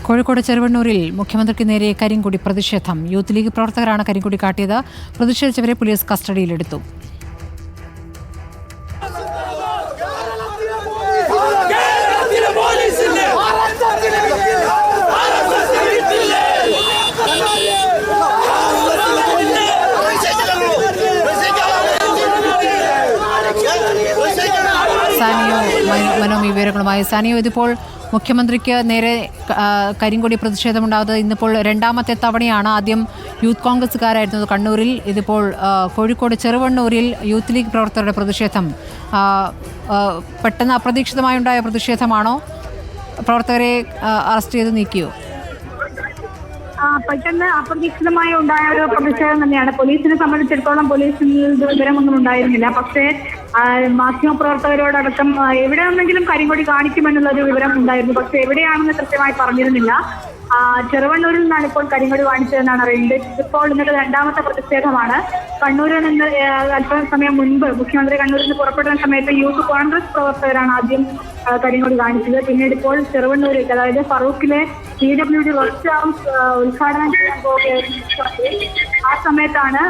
കോഴിക്കോട് ചെറുവണ്ണൂരിൽ മുഖ്യമന്ത്രിക്ക് നേരെ കരിങ്കൊടി പ്രതിഷേധം. യൂത്ത് ലീഗ് പ്രവർത്തകരാണ് കരിങ്കൊടി കാട്ടിയത്. പ്രതിഷേധിച്ചവരെ പോലീസ് കസ്റ്റഡിയിലെടുത്തു. സാനിയോ മനോമി വിവരങ്ങളുമായി. സാനിയോ, ഇതിപ്പോൾ മുഖ്യമന്ത്രിക്ക് നേരെ കരിങ്കൊടി പ്രതിഷേധമുണ്ടാകുന്നത് ഇന്നിപ്പോൾ രണ്ടാമത്തെ തവണയാണ്. ആദ്യം യൂത്ത് കോൺഗ്രസ്സുകാരായിരുന്നത് കണ്ണൂരിൽ, ഇതിപ്പോൾ കോഴിക്കോട് ചെറുവണ്ണൂരിൽ യൂത്ത് ലീഗ് പ്രവർത്തകരുടെ പ്രതിഷേധം. പെട്ടെന്ന് അപ്രതീക്ഷിതമായുണ്ടായ പ്രതിഷേധമാണോ? പ്രവർത്തകരെ അറസ്റ്റ് ചെയ്ത് നീക്കിയോ? പെട്ടെന്ന് അപ്രതീക്ഷിതമായി ഉണ്ടായ ഒരു പ്രതിഷേധം തന്നെയാണ്. പോലീസിനെ സംബന്ധിച്ചിടത്തോളം പോലീസിൽ വിവരമൊന്നും ഉണ്ടായിരുന്നില്ല. പക്ഷേ മാധ്യമപ്രവർത്തകരോടടക്കം എവിടെയാണെങ്കിലും കരിങ്കൊടി കാണിക്കുമെന്നുള്ളൊരു വിവരം ഉണ്ടായിരുന്നു. പക്ഷെ എവിടെയാണെന്ന് കൃത്യമായി പറഞ്ഞിരുന്നില്ല. ചെറുവണ്ണൂരിൽ നിന്നാണ് ഇപ്പോൾ കരിങ്കൊടി കാണിച്ചതെന്നാണ് അറിയുന്നത്. ഇപ്പോൾ ഇന്നത്തെ രണ്ടാമത്തെ പ്രതിഷേധമാണ്. കണ്ണൂരിൽ നിന്ന് അല്പസമയം മുൻപ് മുഖ്യമന്ത്രി കണ്ണൂരിൽ നിന്ന് പുറപ്പെടുന്ന സമയത്ത് യൂത്ത് കോൺഗ്രസ് പ്രവർത്തകരാണ് ആദ്യം കരിങ്കൊടി കാണിച്ചത്. പിന്നീട് ഇപ്പോൾ ചെറുവണ്ണൂരിൽ, അതായത് ഫറൂഖിലെ PWD റെസ്റ്റ് ഹൗസ് ഉദ്ഘാടനം ചെയ്യാൻ പോവുകയായിരുന്നു. ആ സമയത്താണ്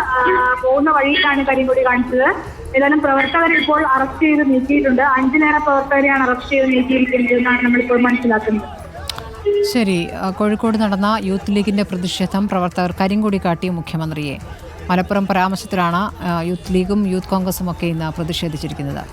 പോകുന്ന വഴിയിലാണ് കരിങ്കൊടി കാണിച്ചത്. ഏതായാലും പ്രവർത്തകരെ ഇപ്പോൾ അറസ്റ്റ് ചെയ്ത് നീക്കിയിട്ടുണ്ട്. 5-ലേറെ പ്രവർത്തകരെയാണ് അറസ്റ്റ് ചെയ്ത് നീക്കിയിരിക്കുന്നത് എന്നാണ് നമ്മളിപ്പോൾ മനസ്സിലാക്കുന്നത്. ശരി, കോഴിക്കോട് നടന്ന യൂത്ത് ലീഗിന്റെ പ്രതിഷേധം, പ്രവർത്തകർ കരിങ്കൊടി കാട്ടി മുഖ്യമന്ത്രിയെ. മലപ്പുറം പരാമർശത്തിലാണ് യൂത്ത് ലീഗും യൂത്ത് കോൺഗ്രസും ഒക്കെ ഇന്ന് പ്രതിഷേധിച്ചിരിക്കുന്നത്.